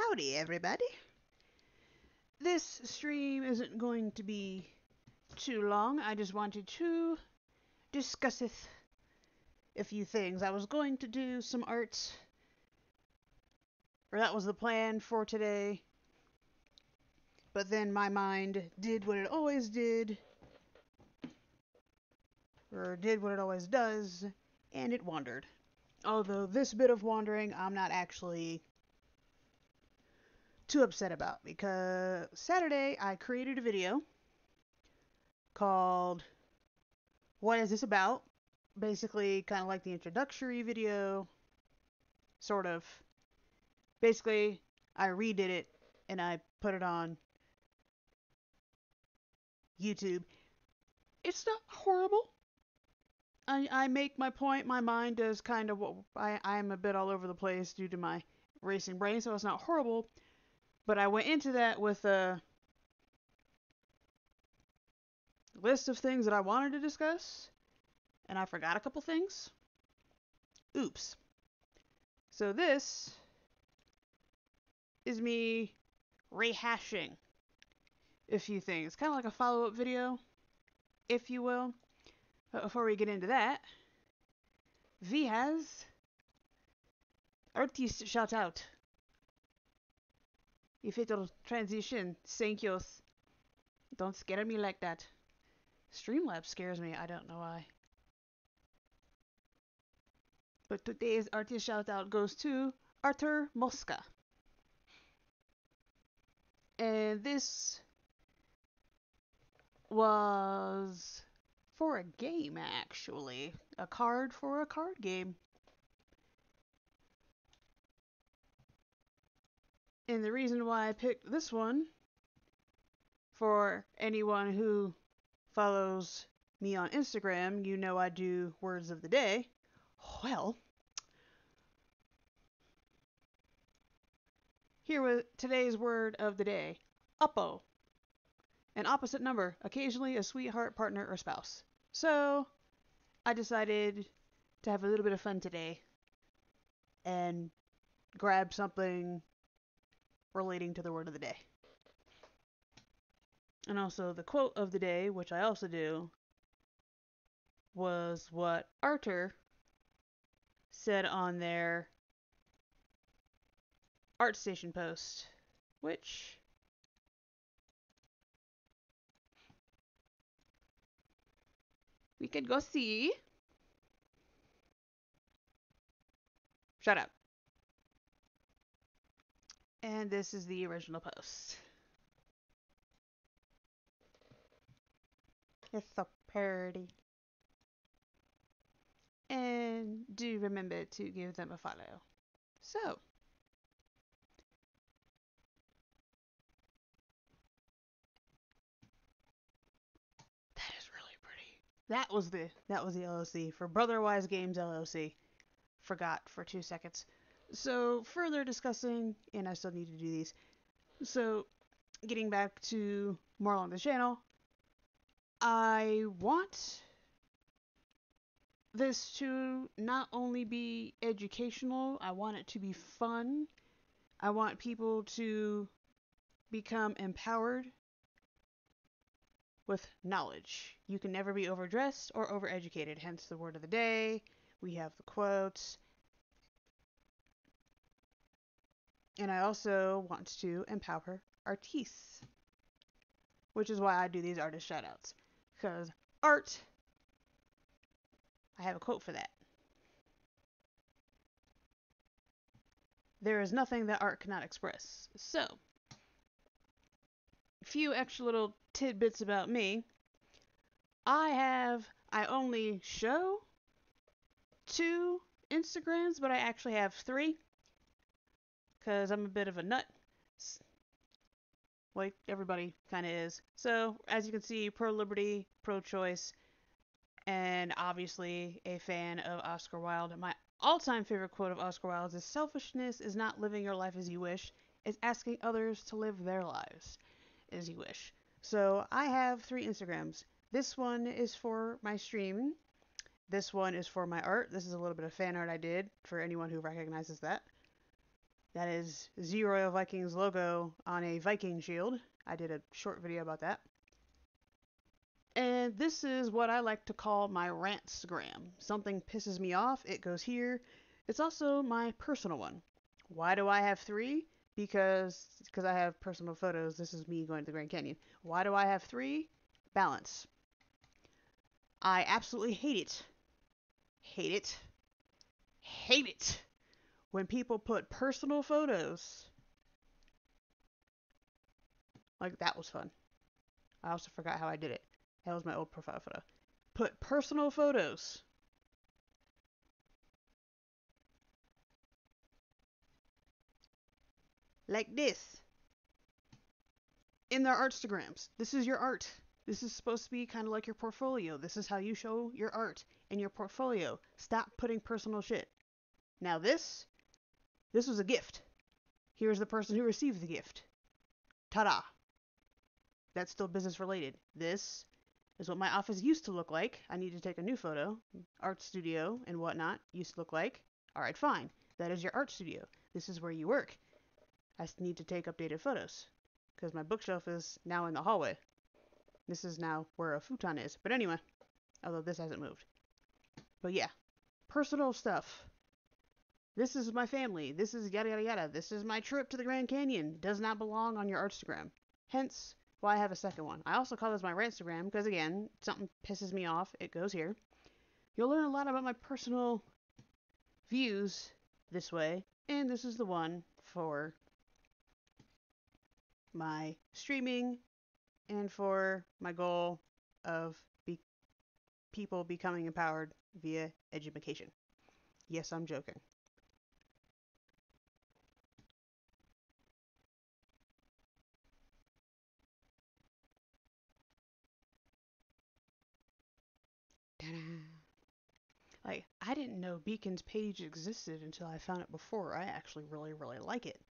Howdy, everybody. This stream isn't going to be too long. I just wanted to discusseth a few things. I was going to do some art, or that was the plan for today, but then my mind did what it always did, or did what it always does, and it wandered. Although this bit of wandering I'm not actually too upset about, because Saturday I created a video called What Is This About? Basically, kind of like the introductory video, sort of. Basically, I redid it and I put it on YouTube. It's not horrible. I make my point. My mind does kind of what I'm a bit all over the place due to my racing brain, so it's not horrible. But I went into that with a list of things that I wanted to discuss, and I forgot a couple things. Oops. So this is me rehashing a few things, kind of like a follow-up video, if you will. But before we get into that, V has artist shout out. If it'll transition, thank you. Don't scare me like that. Streamlabs scares me, I don't know why. But today's artist shout out goes to Arthur Mosca. And this was for a game, actually. A card for a card game. And the reason why I picked this one, for anyone who follows me on Instagram, you know I do words of the day. Well, here was today's word of the day. Oppo. An opposite number, occasionally a sweetheart, partner, or spouse. So, I decided to have a little bit of fun today and grab something relating to the word of the day. And also the quote of the day, which I also do, was what Arthur said on their ArtStation post, which we could go see. Shut up. And this is the original post. It's so pretty. And do remember to give them a follow. So, that is really pretty. That was the LLC for Brotherwise Games LLC. Forgot for 2 seconds. So, further discussing, and I still need to do these. So, getting back to more on the channel, I want this to not only be educational, I want it to be fun. I want people to become empowered with knowledge. You can never be overdressed or overeducated, hence the word of the day. We have the quotes. And I also want to empower artists, which is why I do these artist shoutouts. Because art, I have a quote for that. There is nothing that art cannot express. So, a few extra little tidbits about me. I only show 2 Instagrams, but I actually have 3. Because I'm a bit of a nut. Like everybody kind of is. So, as you can see, pro-liberty, pro-choice, and obviously a fan of Oscar Wilde. My all-time favorite quote of Oscar Wilde is, "Selfishness is not living your life as you wish, it's asking others to live their lives as you wish." So, I have 3 Instagrams. This one is for my stream. This one is for my art. This is a little bit of fan art I did, for anyone who recognizes that. That is Z Royal Vikings logo on a Viking shield. I did a short video about that. And this is what I like to call my rantstagram. Something pisses me off, it goes here. It's also my personal one. Why do I have three? Because I have personal photos. This is me going to the Grand Canyon. Why do I have three? Balance. I absolutely hate it. Hate it. Hate it when people put personal photos. Like, that was fun. I also forgot how I did it. That was my old profile photo. Put personal photos like this in their Artstagrams. This is your art. This is supposed to be kind of like your portfolio. This is how you show your art in your portfolio. Stop putting personal shit. Now this was a gift. Here's the person who received the gift. Ta-da. That's still business related. This is what my office used to look like. I need to take a new photo. Art studio and whatnot used to look like. Alright, fine. That is your art studio. This is where you work. I need to take updated photos. Because my bookshelf is now in the hallway. This is now where a futon is. But anyway, although this hasn't moved. But yeah, personal stuff. This is my family. This is yada yada yada. This is my trip to the Grand Canyon. Does not belong on your Artstagram. Hence, why I have a second one. I also call this my Rantstagram because, again, something pisses me off. It goes here. You'll learn a lot about my personal views this way. And this is the one for my streaming and for my goal of people becoming empowered via education. Yes, I'm joking. Ta-da. Like, I didn't know Beacon's page existed until I found it before. I actually really, really like it.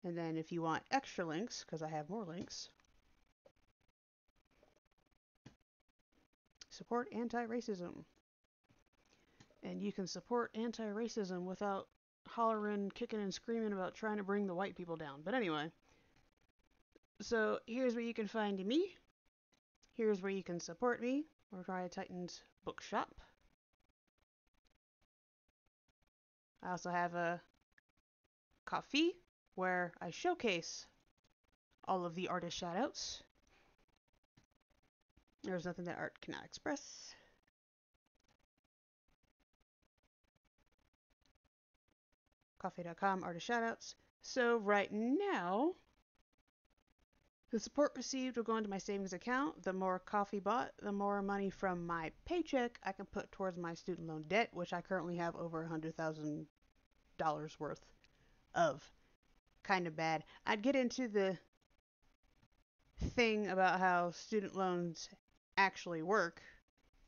And then if you want extra links, because I have more links, support anti-racism. And you can support anti-racism without hollering, kicking, and screaming about trying to bring the white people down. But anyway, so here's where you can find me. Here's where you can support me. Riot Titans Bookshop. I also have a Ko-fi where I showcase all of the artist shoutouts. There's nothing that art cannot express. Ko-fi.com artist shoutouts. So right now, the support received will go into my savings account. The more coffee bought, the more money from my paycheck I can put towards my student loan debt, which I currently have over $100,000 worth of. Kind of bad. I'd get into the thing about how student loans actually work,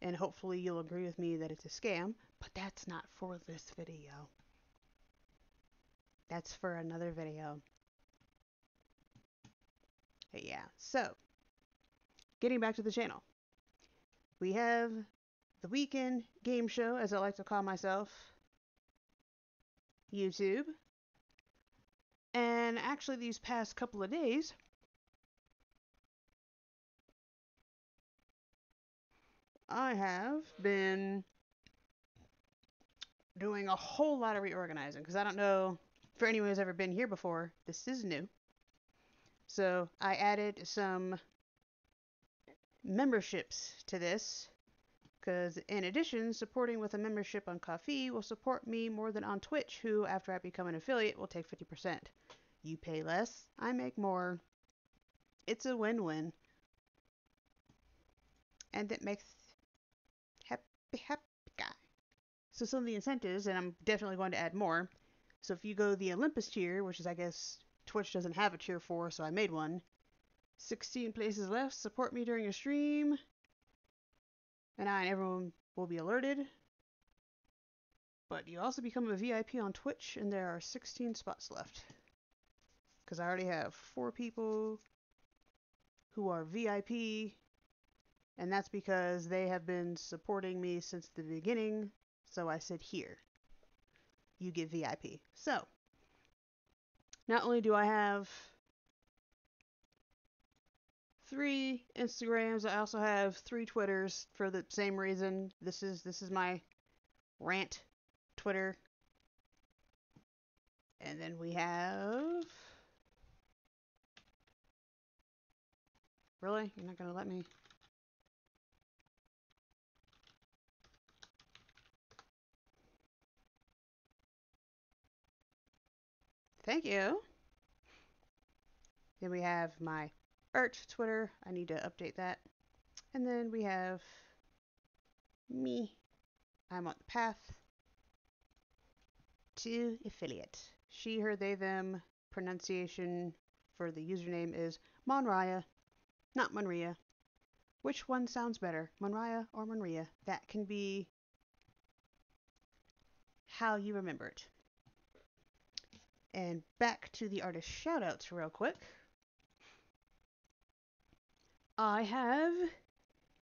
and hopefully you'll agree with me that it's a scam, but that's not for this video. That's for another video. But yeah, so getting back to the channel. We have the weekend game show, as I like to call myself, YouTube. And actually these past couple of days, I have been doing a whole lot of reorganizing, because I don't know for anyone who's ever been here before, this is new. So I added some memberships to this, because in addition, supporting with a membership on Ko-fi will support me more than on Twitch, who, after I become an affiliate, will take 50%. You pay less, I make more. It's a win-win. And it makes happy, happy guy. So some of the incentives, and I'm definitely going to add more. So if you go the Olympus tier, which is, I guess, Twitch doesn't have a tier for, so I made one. 16 places left. Support me during a stream. And everyone will be alerted. But you also become a VIP on Twitch, and there are 16 spots left. Because I already have 4 people who are VIP, and that's because they have been supporting me since the beginning, so I said here. you get VIP. So, not only do I have 3 Instagrams, I also have 3 Twitters for the same reason. This is my rant Twitter. And then we have... Really? You're not gonna let me? Thank you. Then we have my art Twitter. I need to update that. And then we have me. I'm on the path to affiliate. She, her, they, them. Pronunciation for the username is Monraya, not Monria. Which one sounds better, Monraya or Monria? That can be how you remember it. And back to the artist shoutouts real quick. I have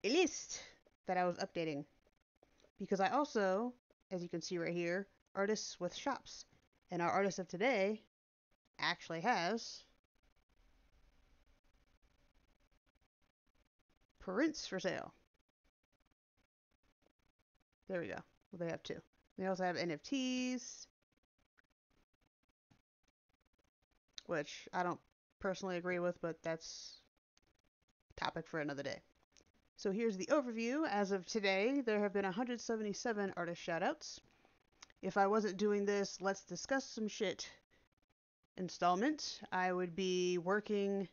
a list that I was updating because I also, as you can see right here, artists with shops. And our artist of today actually has prints for sale. There we go. Well, they have 2. They also have NFTs, which I don't personally agree with, but that's a topic for another day. So here's the overview. As of today, there have been 177 artist shoutouts. If I wasn't doing this Let's Discuss Some Shit installment, I would be working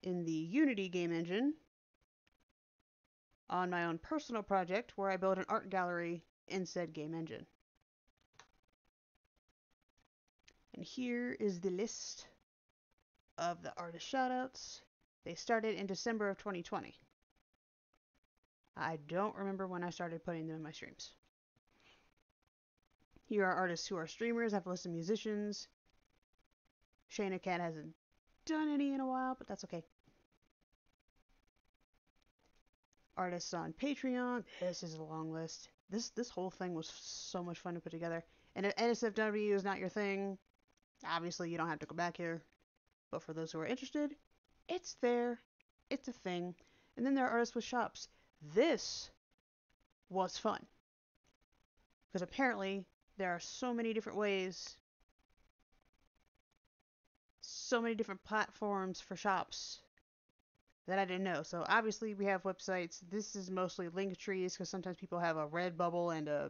in the Unity game engine on my own personal project where I build an art gallery in said game engine. And here is the list of the artist shoutouts. They started in December of 2020. I don't remember when I started putting them in my streams. Here are artists who are streamers. I have a list of musicians. Shayna Cat hasn't done any in a while, but that's okay. Artists on Patreon. This is a long list. This whole thing was so much fun to put together. And if NSFW is not your thing, obviously you don't have to go back here. But for those who are interested, it's there. It's a thing. And then there are artists with shops. This was fun. Because apparently there are so many different ways, so many different platforms for shops that I didn't know. So obviously we have websites. This is mostly link trees because sometimes people have a Redbubble and a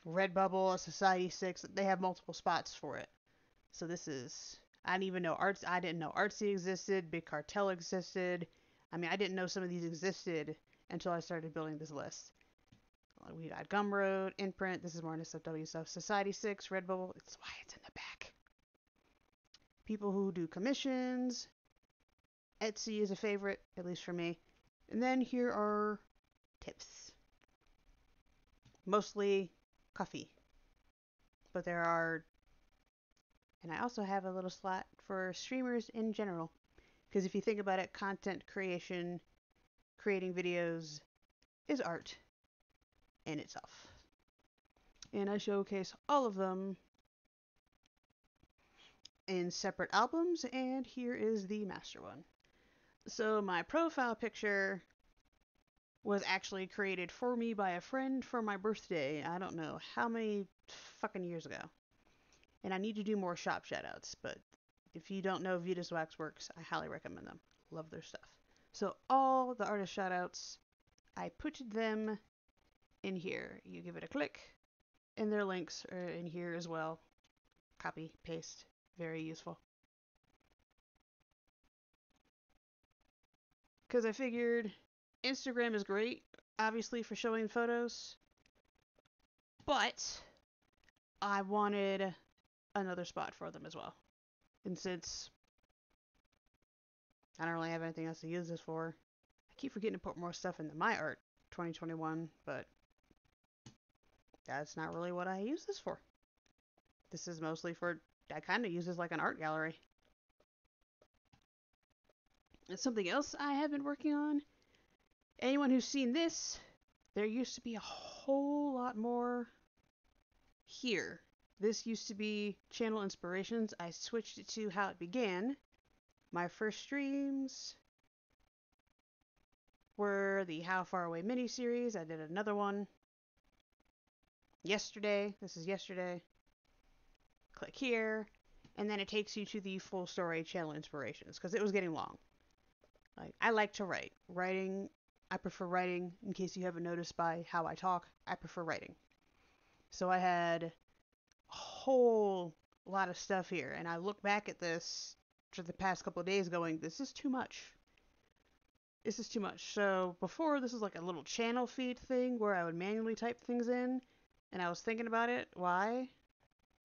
Redbubble, a Society6. They have multiple spots for it. So this is, I didn't even know I didn't know Artsy existed, Big Cartel existed. I mean, I didn't know some of these existed until I started building this list. We got Gumroad, Imprint. This is more NSFW stuff. Society6, Redbubble. It's why it's in the back. People who do commissions. Etsy is a favorite, at least for me. And then here are tips. Mostly coffee. But there are... And I also have a little slot for streamers in general. Because if you think about it, content creation, creating videos, is art in itself. And I showcase all of them in separate albums, and here is the master one. So my profile picture was actually created for me by a friend for my birthday. I don't know how many fucking years ago. And I need to do more shop shoutouts, but if you don't know Vitas Waxworks, I highly recommend them. Love their stuff. So all the artist shoutouts, I put them in here. You give it a click, and their links are in here as well. Copy, paste, very useful. Because I figured Instagram is great, obviously, for showing photos, but I wanted another spot for them as well. And since I don't really have anything else to use this for, I keep forgetting to put more stuff into my art 2021, but that's not really what I use this for. This is mostly for, I kind of use this like an art gallery. And something else I have been working on. Anyone who's seen this, there used to be a whole lot more here. This used to be channel inspirations. I switched it to how it began. My first streams were the How Far Away miniseries. I did another one yesterday. This is yesterday. Click here, and then it takes you to the full story channel inspirations because it was getting long. Like, I like to write. Writing, I prefer writing. In case you haven't noticed by how I talk, I prefer writing. So I had a whole lot of stuff here, and I look back at this for the past couple of days going, this is too much. This is too much. So before, this was like a little channel feed thing where I would manually type things in, and I was thinking about it. Why?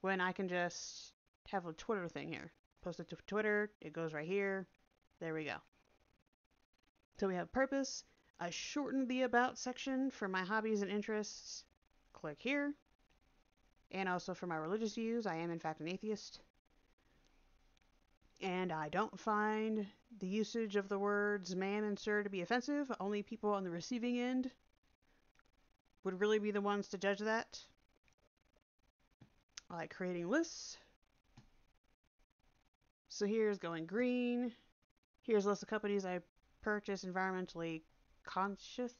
When I can just have a Twitter thing here. Post it to Twitter, it goes right here. There we go. So we have purpose. I shortened the about section for my hobbies and interests. Click here. And also for my religious views, I am in fact an atheist. And I don't find the usage of the words ma'am and sir to be offensive. Only people on the receiving end would really be the ones to judge that. I like creating lists. So here's going green. Here's a list of companies I purchase environmentally conscious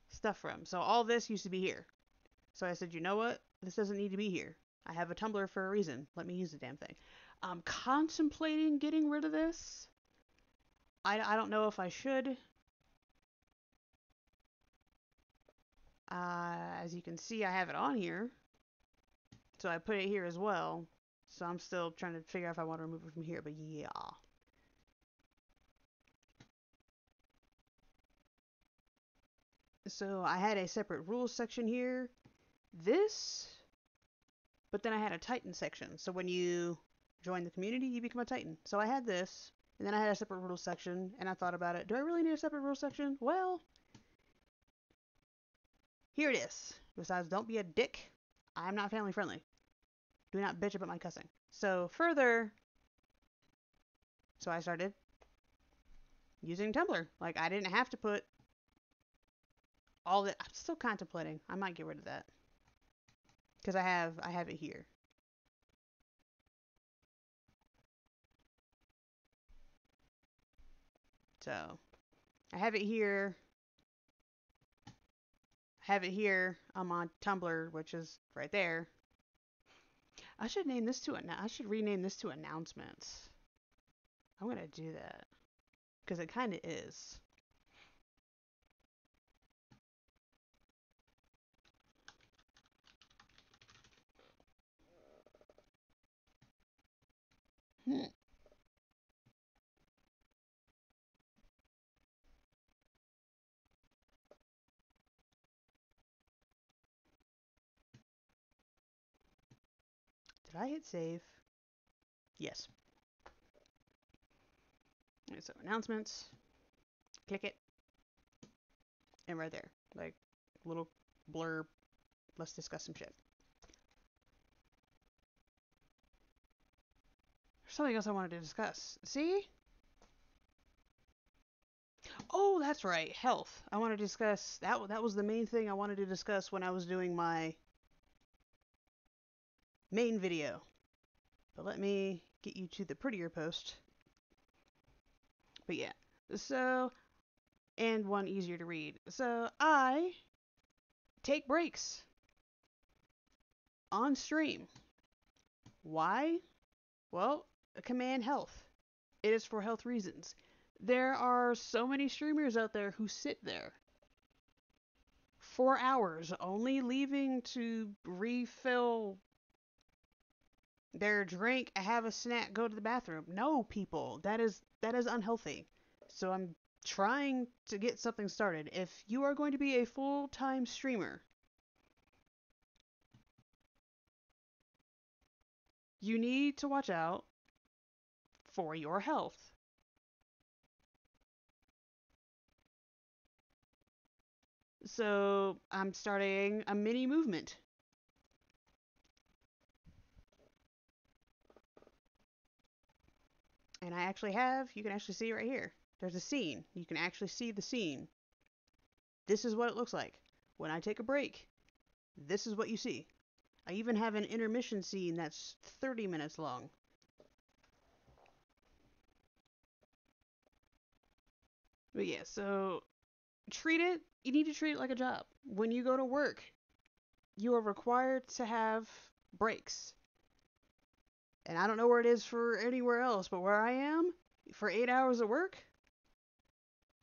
stuff from. So all this used to be here. So I said, you know what? This doesn't need to be here. I have a Tumblr for a reason. Let me use the damn thing. I'm contemplating getting rid of this. I don't know if I should. As you can see, I have it on here. So I put it here as well. So I'm still trying to figure out if I want to remove it from here, but yeah. So I had a separate rules section here. This, but then I had a Titan section. So when you join the community, you become a Titan. So I had this, and then I had a separate rules section, and I thought about it. Do I really need a separate rules section? Well, here it is. Besides, don't be a dick. I'm not family friendly. Do not bitch about my cussing. So further, so I started using Tumblr. Like, I didn't have to put all that. I'm still contemplating. I might get rid of that because I have it here. So I have it here. I have it here. I'm on Tumblr, which is right there. I should name this to I should rename this to announcements. I'm gonna do that because it kind of is. Hmm. Did I hit save? Yes. Okay, so announcements. Click it. And right there, like little blurb. Let's discuss some shit. There's something else I wanted to discuss. See? Oh, that's right. Health. I want to discuss that. That was the main thing I wanted to discuss when I was doing my main video. But let me get you to the prettier post. But yeah. So, and one easier to read. So, I take breaks on stream. Why? Well, command health. It is for health reasons. There are so many streamers out there who sit there for hours only leaving to refill their drink, have a snack, go to the bathroom. No, people, that is unhealthy. So I'm trying to get something started. If you are going to be a full-time streamer, you need to watch out for your health. So I'm starting a mini movement. And I actually have, you can actually see right here. There's a scene. You can actually see the scene. This is what it looks like. When I take a break, this is what you see. I even have an intermission scene that's 30 minutes long. But yeah, so you need to treat it like a job. When you go to work, you are required to have breaks. And I don't know where it is for anywhere else, but where I am, for 8 hours of work,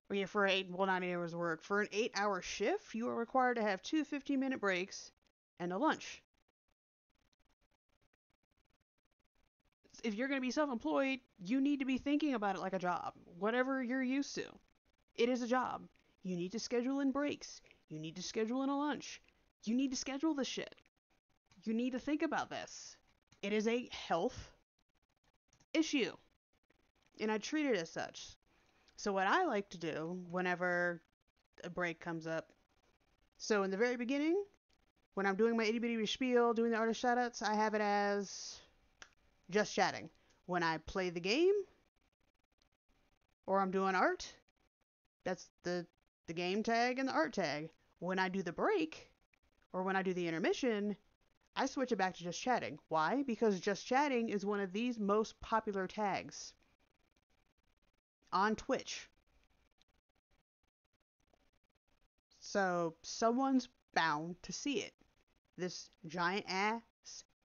or yeah, for not 8 hours of work, for an 8 hour shift, you are required to have two 15-minute breaks and a lunch. If you're going to be self employed, you need to be thinking about it like a job. Whatever you're used to, it is a job. You need to schedule in breaks. You need to schedule in a lunch. You need to schedule this shit. You need to think about this. It is a health issue, and I treat it as such. So, what I like to do whenever a break comes up, so in the very beginning, when I'm doing my itty bitty spiel, doing the artist shoutouts, I have it as just chatting. When I play the game, or I'm doing art, that's the game tag and the art tag. When I do the break, or when I do the intermission, I switch it back to just chatting. Why? Because just chatting is one of these most popular tags on Twitch. So someone's bound to see it. This giant ass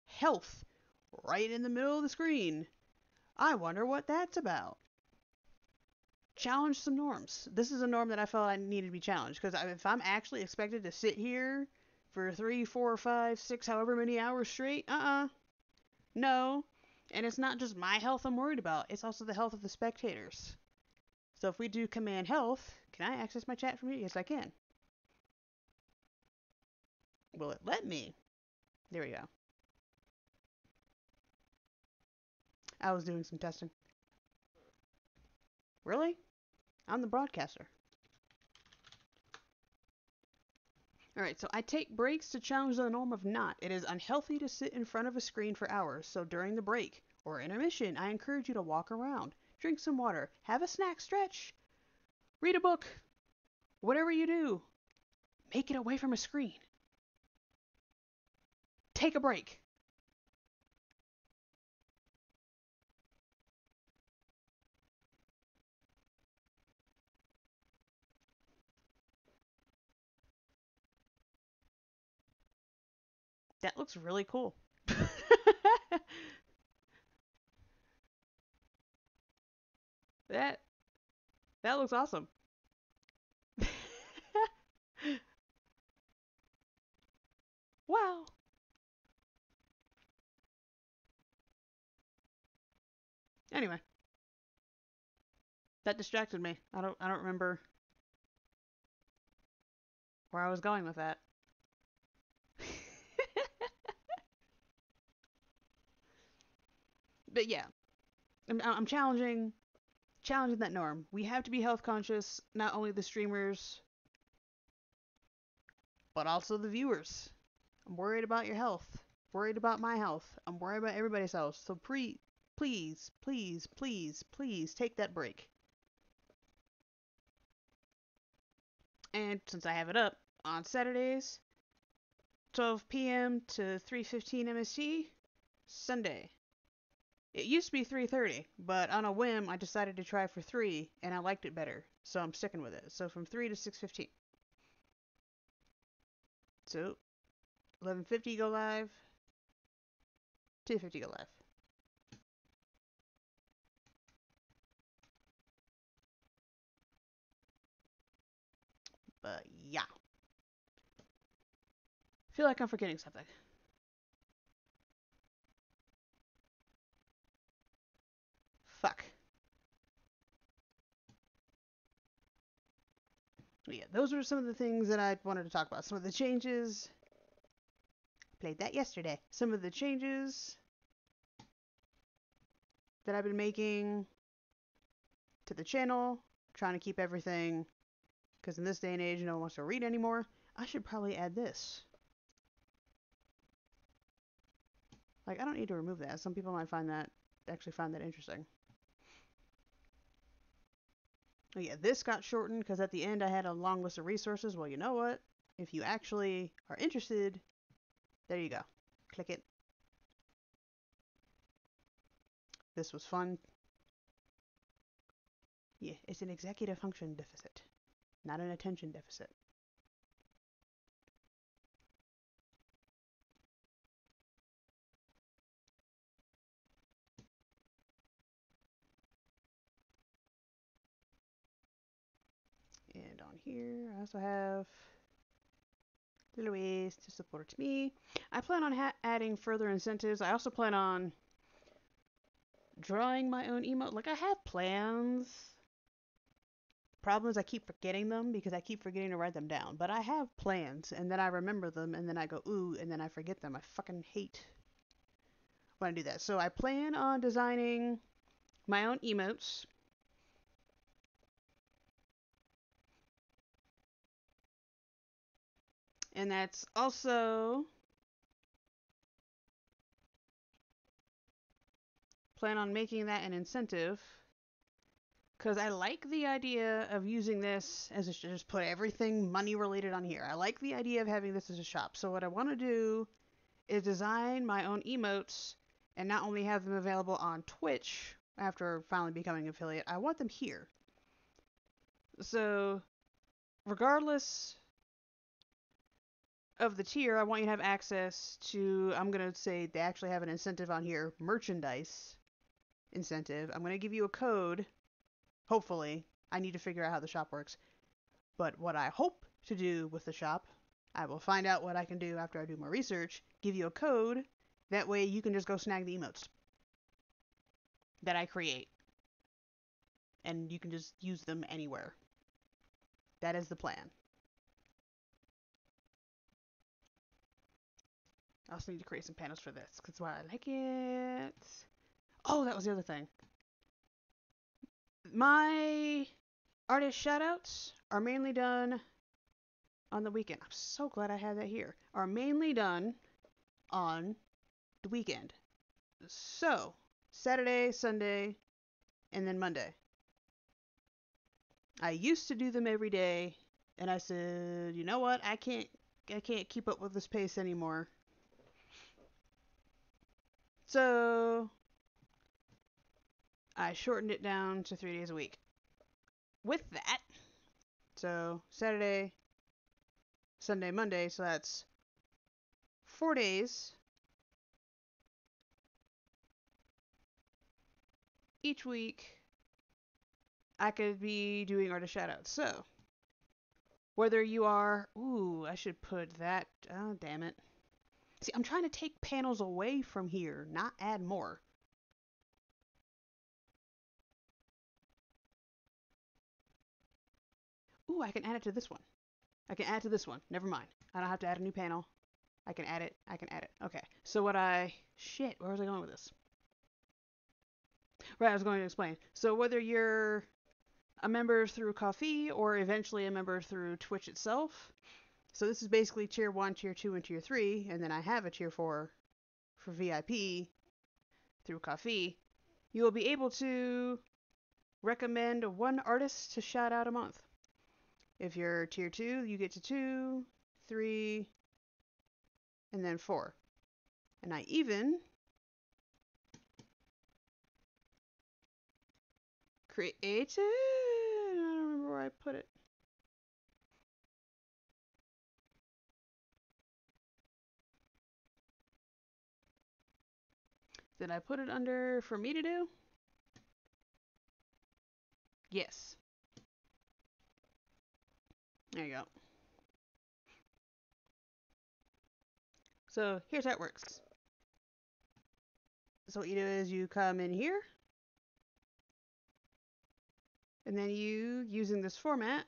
health right in the middle of the screen. I wonder what that's about. Challenge some norms. This is a norm that I felt I needed to be challenged, because if I'm actually expected to sit here for 3, 4, 5, 6, however many hours straight, no. And it's not just my health I'm worried about, it's also the health of the spectators. So if we do command health, can I access my chat from here? Yes, I can. Will it let me? There we go. I was doing some testing. Really? I'm the broadcaster. Alright, so I take breaks to challenge the norm of not. It is unhealthy to sit in front of a screen for hours, so during the break or intermission, I encourage you to walk around, drink some water, have a snack, stretch, read a book, whatever you do, make it away from a screen. Take a break. That looks really cool. that that looks awesome. Wow. Anyway, that distracted me. I don't remember where I was going with that. But yeah, I'm challenging that norm. We have to be health conscious, not only the streamers, but also the viewers. I'm worried about your health, worried about my health, I'm worried about everybody's health. So please, please, please, please take that break. And since I have it up on Saturdays, 12 p.m. to 3:15 MST, Sunday. It used to be 3:30, but on a whim I decided to try for 3 and I liked it better, so I'm sticking with it. So from 3 to 6:15. So 11:50 go live, 2:50 go live. But yeah. Feel like I'm forgetting something. Fuck. Yeah, those were some of the things that I wanted to talk about. Some of the changes. Played that yesterday. Some of the changes that I've been making to the channel. Trying to keep everything. Because in this day and age, no one wants to read anymore. I should probably add this. Like, I don't need to remove that. Some people might actually find that interesting. Oh yeah, this got shortened because at the end I had a long list of resources. Well, you know what? If you actually are interested, there you go. Click it. This was fun. Yeah, it's an executive function deficit, not an attention deficit. And on here, I also have little ways to support me. I plan on adding further incentives. I also plan on drawing my own emote. Like, I have plans. Problem is, I keep forgetting them because I keep forgetting to write them down. But I have plans, and then I remember them, and then I go, ooh, and then I forget them. I fucking hate when I do that. So I plan on designing my own emotes. And that's also plan on making that an incentive because I like the idea of using this as just put everything money related on here. I like the idea of having this as a shop. So what I want to do is design my own emotes and not only have them available on Twitch after finally becoming an affiliate, I want them here. So regardless of the tier, I want you to have access to, I'm going to say they actually have an incentive on here, merchandise incentive. I'm going to give you a code, hopefully. I need to figure out how the shop works. But what I hope to do with the shop, I will find out what I can do after I do more research, give you a code. That way you can just go snag the emotes that I create. And you can just use them anywhere. That is the plan. I also need to create some panels for this, because that's why I like it. Oh, that was the other thing. My artist shoutouts are mainly done on the weekend. I'm so glad I had that here. Are mainly done on the weekend. So, Saturday, Sunday, and then Monday. I used to do them every day, and I said, you know what? I can't keep up with this pace anymore. So, I shortened it down to 3 days a week. With that, so Saturday, Sunday, Monday, so that's 4 days each week. I could be doing artist shoutouts. So, whether you are, ooh, I should put that, oh, damn it. See, I'm trying to take panels away from here, not add more. Ooh, I can add it to this one. I can add to this one. Never mind. I don't have to add a new panel. I can add it. I can add it. Okay. So shit, where was I going with this? Right, I was going to explain. So whether you're a member through Ko-fi or eventually a member through Twitch itself. So this is basically tier 1, tier 2, and tier 3. And then I have a tier 4 for VIP through Ko-fi. You will be able to recommend one artist to shout out a month. If you're tier 2, you get to 2, 3, and then 4. And I even created, I don't remember where I put it. Did I put it under for me to do? Yes. There you go. So here's how it works. So what you do is you come in here, and then you, using this format,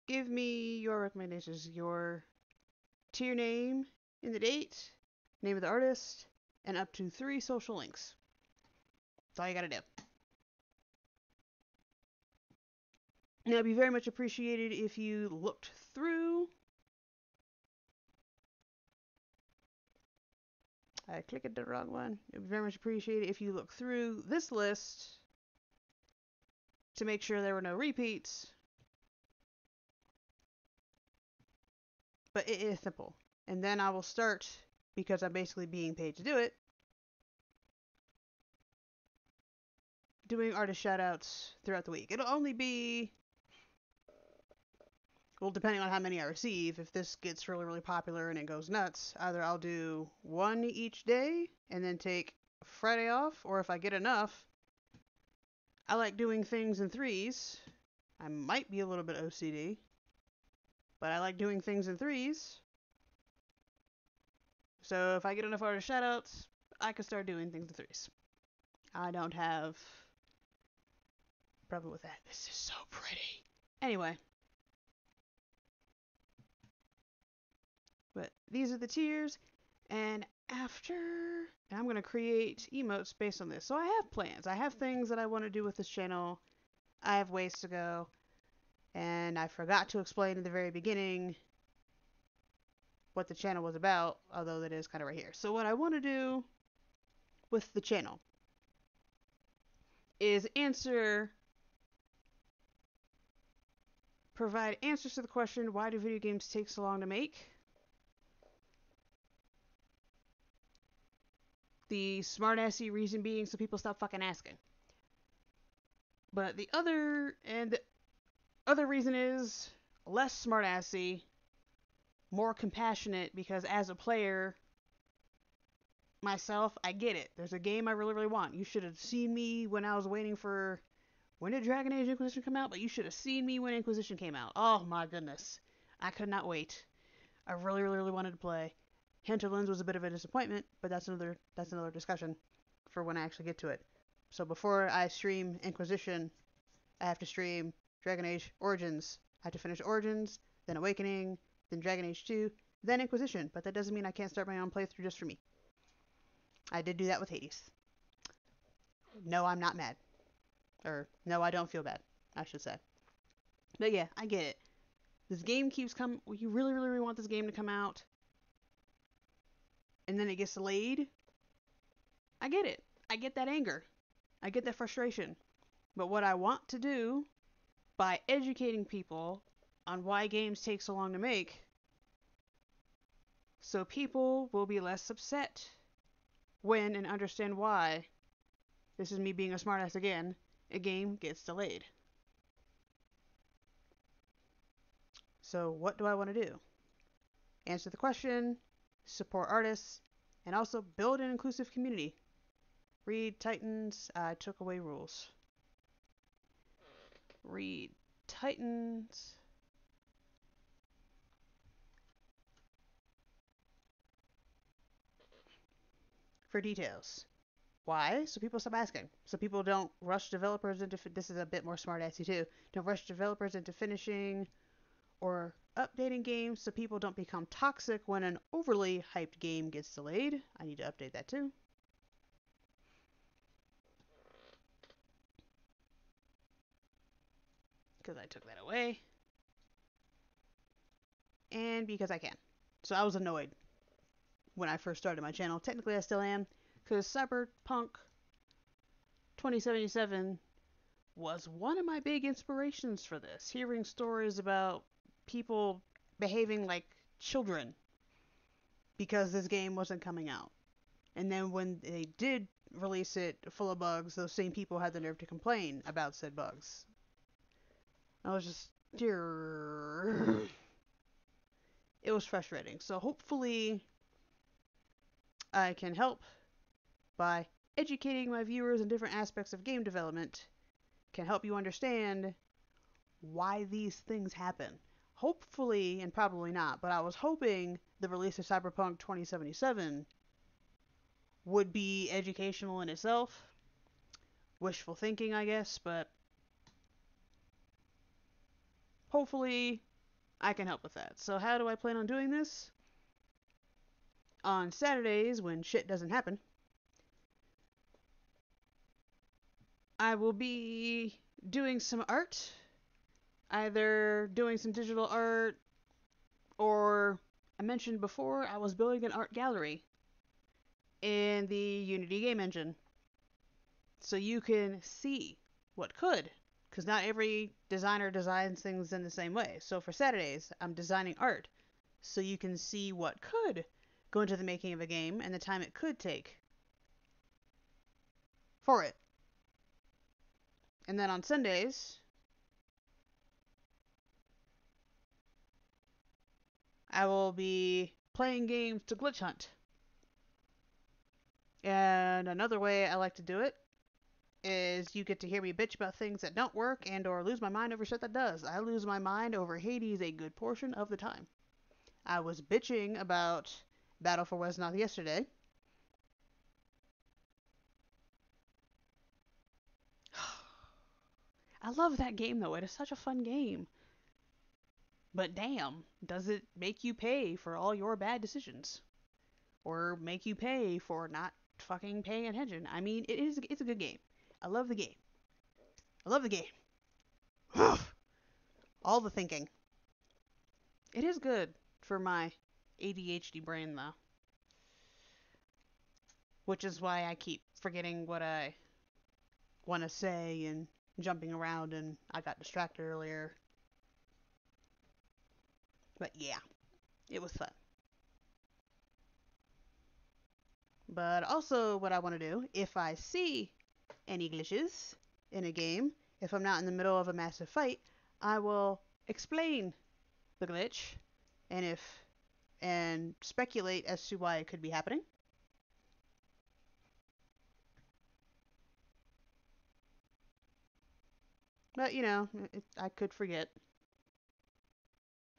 give me your recommendations, your tier name in the date, name of the artist, and up to 3 social links. That's all you gotta do. Now, it'd be very much appreciated if you looked through. I clicked the wrong one. It would be very much appreciated if you look through this list to make sure there were no repeats. But it is simple. And then I will start, because I'm basically being paid to do it, doing artist shoutouts throughout the week. It'll only be, well, depending on how many I receive, if this gets really, really popular and it goes nuts, either I'll do one each day and then take Friday off, or if I get enough, I like doing things in threes. I might be a little bit OCD, but I like doing things in threes. So if I get enough artist shoutouts, I can start doing things in threes. I don't have a problem with that. This is so pretty. Anyway. But these are the tiers, and after, and I'm going to create emotes based on this. So I have plans. I have things that I want to do with this channel. I have ways to go. And I forgot to explain in the very beginning what the channel was about, although that is kind of right here. So what I want to do with the channel is provide answers to the question, why do video games take so long to make? The smartassy reason being so people stop fucking asking. But the other reason is less smartassy, more compassionate, because as a player myself, I get it. There's a game I really, really want. You should have seen me when I was waiting for, when did Dragon Age Inquisition come out? But you should have seen me when Inquisition came out. Oh my goodness. I could not wait. I really, really, really wanted to play. Hinterlands was a bit of a disappointment, but that's another discussion for when I actually get to it. So before I stream Inquisition, I have to stream Dragon Age Origins. I have to finish Origins, then Awakening, then Dragon Age 2, then Inquisition. But that doesn't mean I can't start my own playthrough just for me. I did do that with Hades. No, I'm not mad. Or, no, I don't feel bad, I should say. But yeah, I get it. This game keeps coming. You really, really, really want this game to come out. And then it gets delayed. I get it. I get that anger. I get that frustration. But what I want to do, by educating people on why games take so long to make, so people will be less upset when and understand why, this is me being a smartass again, a game gets delayed. So what do I want to do? Answer the question, support artists, and also build an inclusive community. Read Titans, I took away rules. Read Titans. For details. Why? So people stop asking. So people don't rush developers into, this is a bit more smartassy too, don't rush developers into finishing or updating games so people don't become toxic when an overly hyped game gets delayed. I need to update that too. Because I took that away. And because I can. So I was annoyed when I first started my channel. Technically I still am, because Cyberpunk 2077 was one of my big inspirations for this. Hearing stories about people behaving like children because this game wasn't coming out. And then when they did release it full of bugs, those same people had the nerve to complain about said bugs. I was just, it was frustrating. So hopefully I can help by educating my viewers in different aspects of game development, can help you understand why these things happen. Hopefully, and probably not, but I was hoping the release of Cyberpunk 2077 would be educational in itself. Wishful thinking, I guess, but hopefully I can help with that. So how do I plan on doing this? On Saturdays, when shit doesn't happen, I will be doing some art. Either doing some digital art, or I mentioned before, I was building an art gallery in the Unity game engine. So you can see what could because not every designer designs things in the same way. So for Saturdays, I'm designing art so you can see what could go into the making of a game and the time it could take for it. And then on Sundays, I will be playing games to glitch hunt. And another way I like to do it is you get to hear me bitch about things that don't work and or lose my mind over shit that does. I lose my mind over Hades a good portion of the time. I was bitching about Battle for Wesnoth yesterday. I love that game though. It is such a fun game. But damn, does it make you pay for all your bad decisions? Or make you pay for not fucking paying attention? I mean, it's a good game. I love the game. I love the game. All the thinking. It is good for my ADHD brain though. Which is why I keep forgetting what I want to say and jumping around and I got distracted earlier. But yeah, it was fun. But also what I want to do, if I see any glitches in a game, if I'm not in the middle of a massive fight, I will explain the glitch and speculate as to why it could be happening. But you know, I could forget.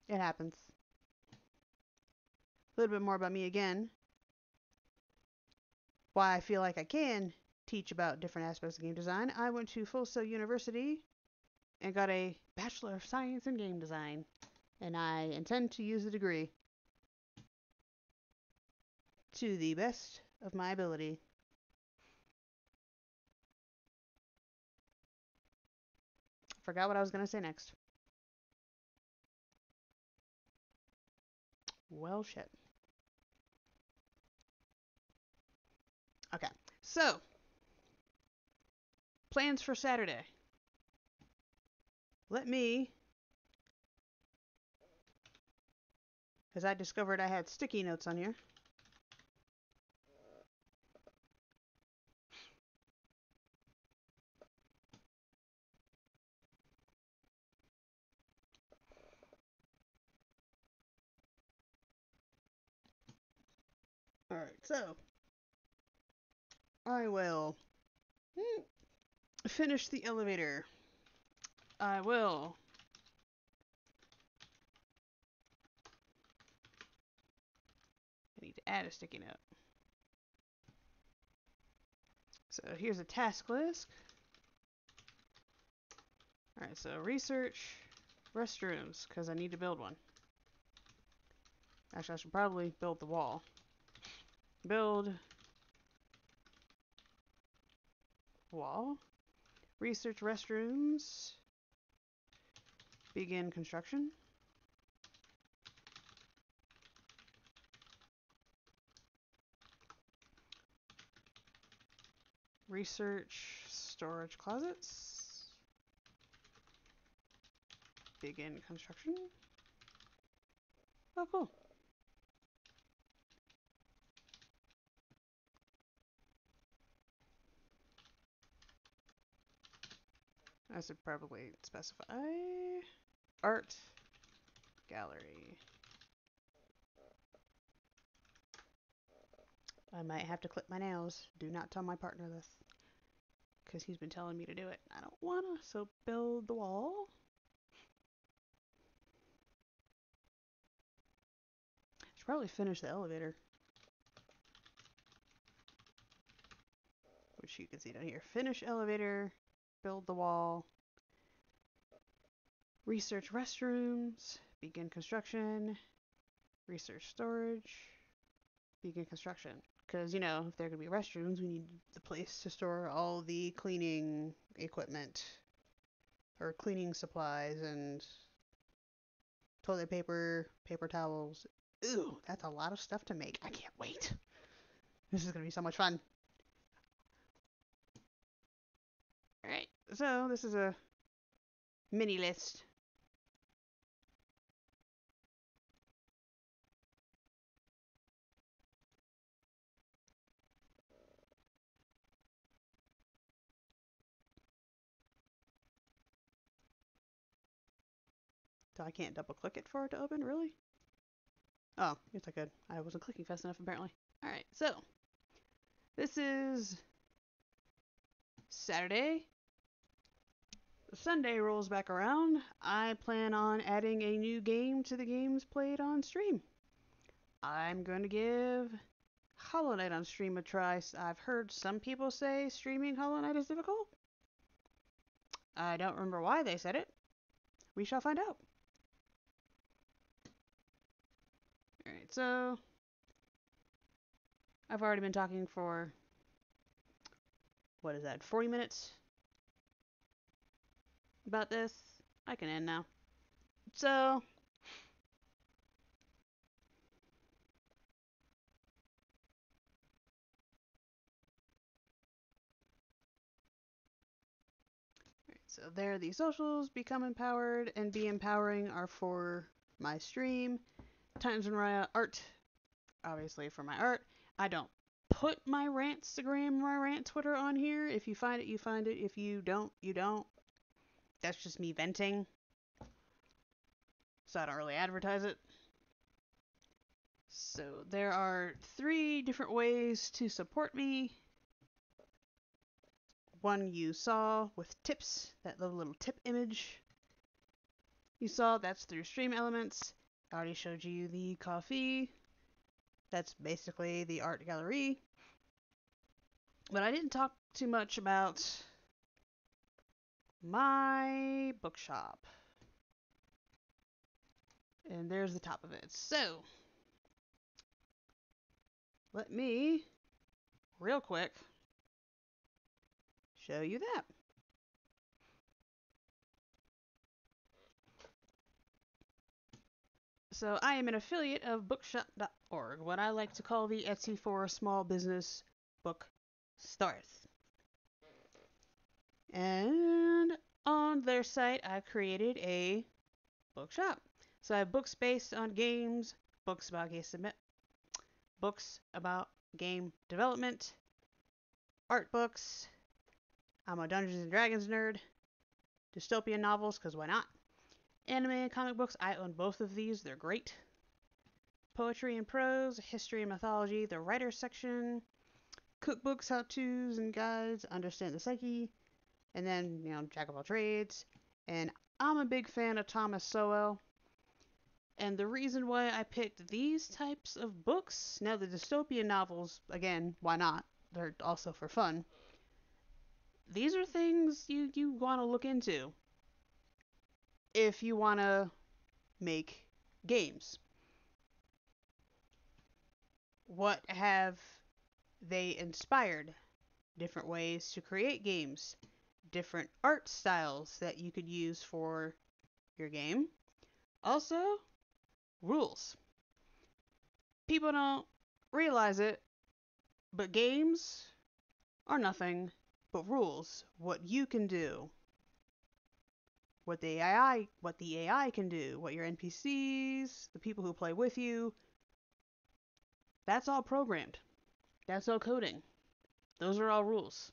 It happens. A little bit more about me again. Why I feel like I can teach about different aspects of game design. I went to Full Sail University and got a Bachelor of Science in Game Design, and I intend to use the degree to the best of my ability. Forgot what I was going to say next. Well, shit. Okay, so plans for Saturday. Let me, because I discovered I had sticky notes on here. Alright, so I will finish the elevator. I will I need to add a sticky note. So here's a task list. Alright, so research restrooms, because I need to build one. Actually, I should probably build the wall. Build wall. Research restrooms. Begin construction. Research storage closets. Begin construction. Oh, cool. I should probably specify art gallery. I might have to clip my nails. Do not tell my partner this, because he's been telling me to do it. I don't wanna, so build the wall. Should probably finish the elevator, which you can see down here. Finish elevator, build the wall, research restrooms, begin construction, research storage, begin construction. Because, you know, if there are going to be restrooms, we need the place to store all the cleaning equipment or cleaning supplies and toilet paper, paper towels. Ooh, that's a lot of stuff to make. I can't wait. This is going to be so much fun. Alright, so this is a mini list. So I can't double click it for it to open, really? Oh, yes I could. I wasn't clicking fast enough apparently. Alright, so this is Saturday. Sunday rolls back around. I plan on adding a new game to the games played on stream. I'm going to give Hollow Knight on stream a try. I've heard some people say streaming Hollow Knight is difficult. I don't remember why they said it. We shall find out. Alright, so I've already been talking for, what is that, 40 minutes about this. I can end now. So, there are the socials. Become empowered and be empowering are for my stream. Times and art, obviously for my art. I don't put my Rantstagram, my rant Twitter on here. If you find it, you find it. If you don't, you don't. That's just me venting. So I don't really advertise it. So there are 3 different ways to support me. One you saw with tips, that little tip image you saw, that's through Stream Elements. I already showed you the Ko-fi. That's basically the art gallery. But I didn't talk too much about my bookshop. And there's the top of it. So, let me, real quick, show you that. So I am an affiliate of bookshop.org, what I like to call the Etsy for small business book stores. And on their site, I created a bookshop. So I have books based on games, books about books about game development, art books. I'm a Dungeons and Dragons nerd. Dystopian novels, because why not? Anime and comic books, I own both of these. They're great. Poetry and prose, history and mythology, the writer section, cookbooks, how-tos and guides, understand the psyche, and then, jack of all trades. And I'm a big fan of Thomas Sowell. And the reason why I picked these types of books, now the dystopian novels, again, why not? They're also for fun. These are things you want to look into if you want to make games. What have they inspired? Different ways to create games, different art styles that you could use for your game. Also, rules. People don't realize it, but games are nothing but rules. What you can do, what the AI can do, what your NPCs, the people who play with you, that's all programmed. That's all coding. Those are all rules.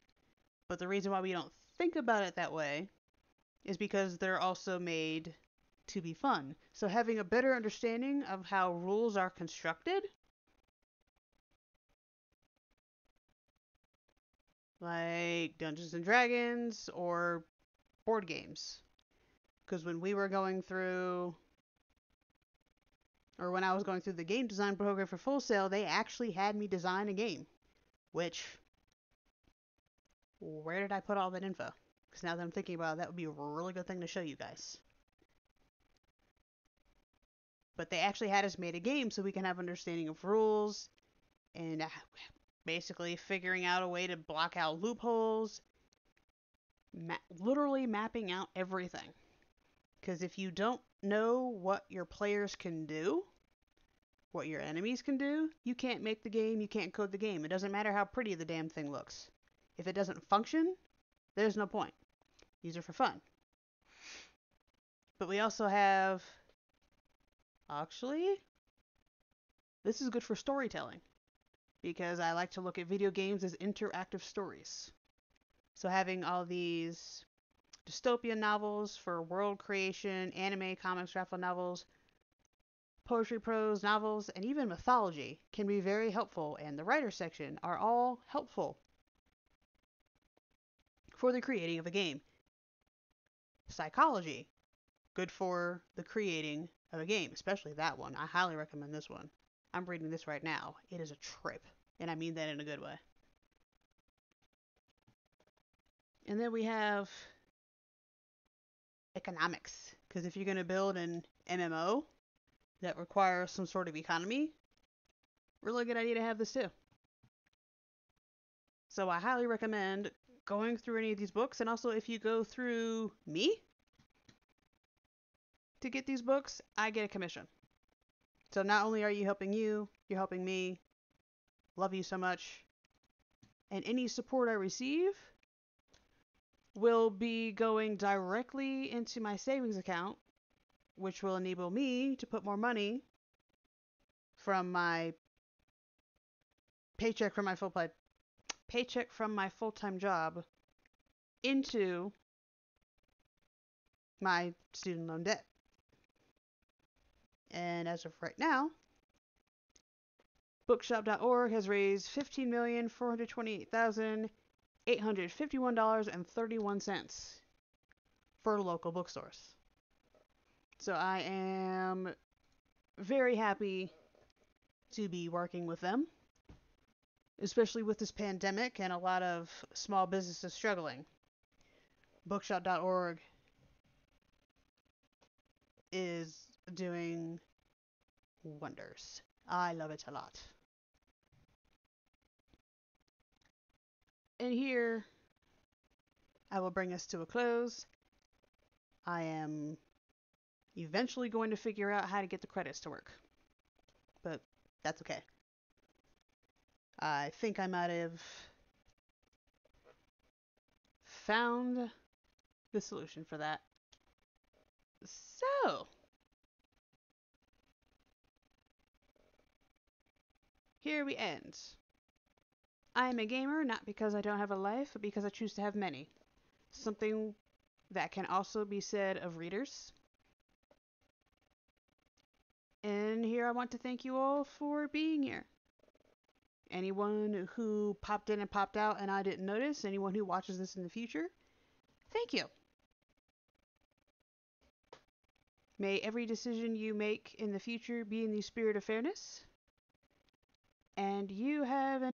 But the reason why we don't think about it that way is because they're also made to be fun. So having a better understanding of how rules are constructed, like Dungeons and Dragons or board games. Because when we were going through, or when I was going through the game design program for Full Sail, they actually had me design a game. Which, where did I put all that info? Because now that I'm thinking about it, that would be a really good thing to show you guys. But they actually had us made a game so we can have understanding of rules and basically figuring out a way to block out loopholes, literally mapping out everything. Because if you don't know what your players can do, what your enemies can do, you can't make the game, you can't code the game. It doesn't matter how pretty the damn thing looks. If it doesn't function, there's no point. These are for fun. But we also have, actually, this is good for storytelling because I like to look at video games as interactive stories. So having all these dystopian novels for world creation, anime, comics, graphic novels, poetry, prose, novels, and even mythology can be very helpful, and the writer section are all helpful for the creating of a game. Psychology, good for the creating of a game, especially that one. I highly recommend this one. I'm reading this right now. It is a trip, and I mean that in a good way. And then we have economics, because if you're going to build an MMO that requires some sort of economy, really good idea to have this too. So I highly recommend going through any of these books, and also if you go through me to get these books, I get a commission. So not only are you helping you, you're helping me. Love you so much. And any support I receive will be going directly into my savings account, which will enable me to put more money from my paycheck from my full-time job into my student loan debt. And as of right now, bookshop.org has raised $15,428,851.31 for local bookstores. So I am very happy to be working with them, especially with this pandemic and a lot of small businesses struggling. Bookshop.org is doing wonders. I love it a lot. And here, I will bring us to a close. I am eventually going to figure out how to get the credits to work, but that's okay. I think I might have found the solution for that. So, here we end. I am a gamer not because I don't have a life, but because I choose to have many. Something that can also be said of readers. And here I want to thank you all for being here. Anyone who popped in and popped out and I didn't notice, anyone who watches this in the future, thank you. May every decision you make in the future be in the spirit of fairness. And you have an